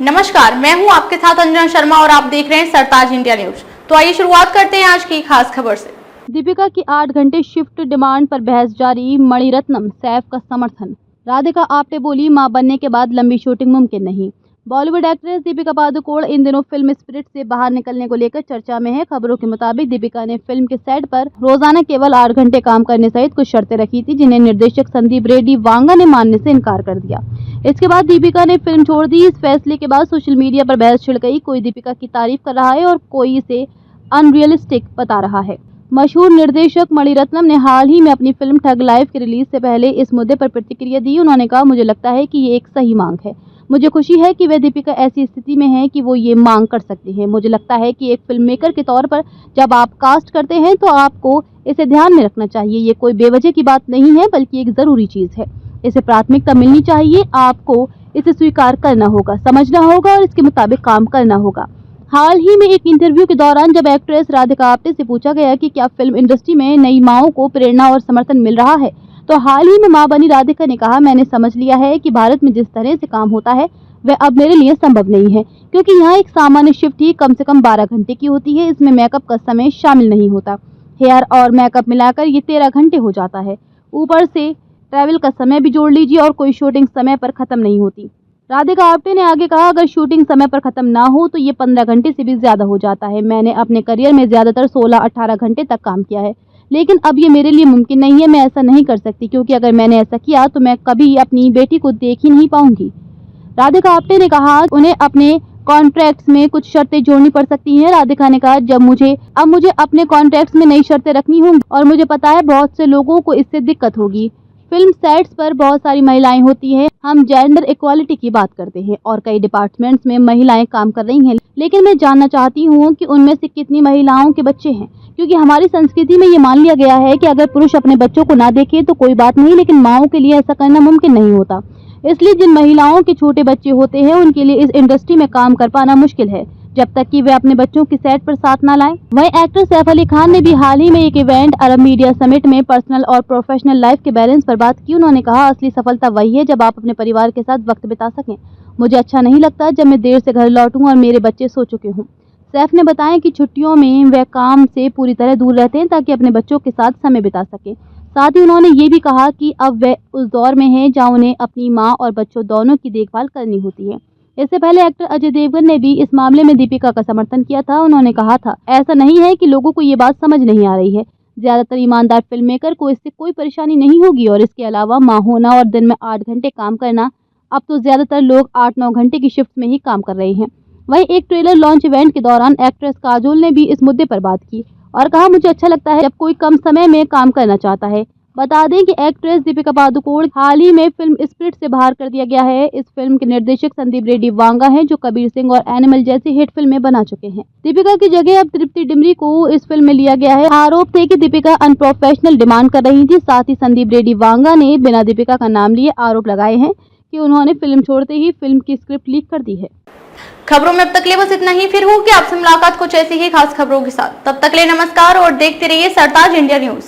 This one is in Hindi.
नमस्कार, मैं हूं आपके साथ अंजना शर्मा और आप देख रहे हैं सरताज इंडिया न्यूज। तो आइए शुरुआत करते हैं आज की खास खबर से। दीपिका की 8 घंटे शिफ्ट डिमांड पर बहस जारी, मणिरत्नम सैफ का समर्थन। राधिका आप्टे बोली, मां बनने के बाद लंबी शूटिंग मुमकिन नहीं। बॉलीवुड एक्ट्रेस दीपिका पादुकोण इन दिनों फिल्म स्पिरिट से बाहर निकलने को लेकर चर्चा में है। खबरों के मुताबिक दीपिका ने फिल्म के सेट पर रोजाना केवल 8 घंटे काम करने सहित कुछ शर्तें रखी थी, जिन्हें निर्देशक संदीप रेड्डी वांगा ने मानने से इनकार कर दिया। इसके बाद दीपिका ने फिल्म छोड़ दी। इस फैसले के बाद सोशल मीडिया पर बहस छिड़ गई। कोई दीपिका की तारीफ कर रहा है और कोई इसे अनरियलिस्टिक बता रहा है। मशहूर निर्देशक मणिरत्नम ने हाल ही में अपनी फिल्म ठग लाइफ की रिलीज से पहले इस मुद्दे पर प्रतिक्रिया दी। उन्होंने कहा, मुझे लगता है कि ये एक सही मांग है। मुझे खुशी है कि वे दीपिका ऐसी स्थिति में हैं कि वो ये मांग कर सकते हैं। मुझे लगता है कि एक फिल्म मेकर के तौर पर जब आप कास्ट करते हैं तो आपको इसे ध्यान में रखना चाहिए। ये कोई बेवजह की बात नहीं है, बल्कि एक जरूरी चीज है। इसे प्राथमिकता मिलनी चाहिए। आपको इसे स्वीकार करना होगा, समझना होगा और इसके मुताबिक काम करना होगा। हाल ही में एक इंटरव्यू के दौरान जब एक्ट्रेस राधिका आप्टे से पूछा गया कि क्या फिल्म इंडस्ट्री में नई माओं को प्रेरणा और समर्थन मिल रहा है, तो हाल ही में मां बनी राधिका ने कहा, मैंने समझ लिया है कि भारत में जिस तरह से काम होता है वह अब मेरे लिए संभव नहीं है, क्योंकि यहाँ एक सामान्य शिफ्ट ही कम से कम 12 घंटे की होती है। इसमें मेकअप का समय शामिल नहीं होता। हेयर और मेकअप मिलाकर ये 13 घंटे हो जाता है। ऊपर से ट्रैवल का समय भी जोड़ लीजिए और कोई शूटिंग समय पर खत्म नहीं होती। राधिका आप्टे ने आगे कहा, अगर शूटिंग समय पर खत्म ना हो तो ये 15 घंटे से भी ज्यादा हो जाता है। मैंने अपने करियर में ज्यादातर 16-18 घंटे तक काम किया है, लेकिन अब ये मेरे लिए मुमकिन नहीं है। मैं ऐसा नहीं कर सकती, क्योंकि अगर मैंने ऐसा किया तो मैं कभी अपनी बेटी को देख ही नहीं पाऊंगी। राधिका आप्टे ने कहा, उन्हें अपने कॉन्ट्रैक्ट्स में कुछ शर्तें जोड़नी पड़ सकती हैं। राधिका ने कहा, अब मुझे अपने कॉन्ट्रैक्ट्स में नई शर्तें रखनी होंगी और मुझे पता है बहुत से लोगों को इससे दिक्कत होगी। फिल्म सेट्स पर बहुत सारी महिलाएं होती हैं। हम जेंडर इक्वालिटी की बात करते हैं और कई डिपार्टमेंट्स में महिलाएं काम कर रही हैं, लेकिन मैं जानना चाहती हूं कि उनमें से कितनी महिलाओं के बच्चे हैं, क्योंकि हमारी संस्कृति में ये मान लिया गया है कि अगर पुरुष अपने बच्चों को ना देखे तो कोई बात नहीं, लेकिन माओं के लिए ऐसा करना मुमकिन नहीं होता। इसलिए जिन महिलाओं के छोटे बच्चे होते हैं उनके लिए इस इंडस्ट्री में काम कर पाना मुश्किल है, जब तक कि वे अपने बच्चों की सेट पर साथ ना लाएं। वहीं एक्टर सैफ अली खान ने भी हाल ही में एक इवेंट अरब मीडिया समिट में पर्सनल और प्रोफेशनल लाइफ के बैलेंस पर बात की। उन्होंने कहा, असली सफलता वही है जब आप अपने परिवार के साथ वक्त बिता सकें। मुझे अच्छा नहीं लगता जब मैं देर से घर लौटूं और मेरे बच्चे सो चुके हों। सैफ ने बताया कि छुट्टियों में वह काम से पूरी तरह दूर रहते हैं ताकि अपने बच्चों के साथ समय बिता सके। साथ ही उन्होंने ये भी कहा कि अब वह उस दौर में हैं जहां उन्हें अपनी मां और बच्चों दोनों की देखभाल करनी होती है। इससे पहले एक्टर अजय देवगन ने भी इस मामले में दीपिका का समर्थन किया था। उन्होंने कहा था, ऐसा नहीं है कि लोगों को ये बात समझ नहीं आ रही है। ज्यादातर ईमानदार फिल्म मेकर को इससे कोई परेशानी नहीं होगी और इसके अलावा मां होना और दिन में 8 घंटे काम करना, अब तो ज्यादातर लोग 8-9 घंटे की शिफ्ट में ही काम कर रहे हैं। वहीं एक ट्रेलर लॉन्च इवेंट के दौरान एक्ट्रेस काजोल ने भी इस मुद्दे पर बात की और कहा, मुझे अच्छा लगता है जब कोई कम समय में काम करना चाहता है। बता दें कि एक्ट्रेस दीपिका पादुकोण हाल ही में फिल्म स्पिरिट से बाहर कर दिया गया है। इस फिल्म के निर्देशक संदीप रेड्डी वांगा हैं, जो कबीर सिंह और एनिमल जैसी हिट फिल्में बना चुके हैं। दीपिका की जगह अब तृप्ति डिमरी को इस फिल्म में लिया गया है। आरोप थे कि दीपिका अनप्रोफेशनल डिमांड कर रही थी। साथ ही संदीप रेड्डी वांगा ने बिना दीपिका का नाम लिए आरोप लगाए हैं कि उन्होंने फिल्म छोड़ते ही फिल्म की स्क्रिप्ट लीक कर दी है। खबरों में अब तक ले बस इतना ही। फिर होगी आपसे मुलाकात कुछ ऐसी ही खास खबरों के साथ। तब तक ले नमस्कार और देखते रहिए सरताज इंडिया न्यूज।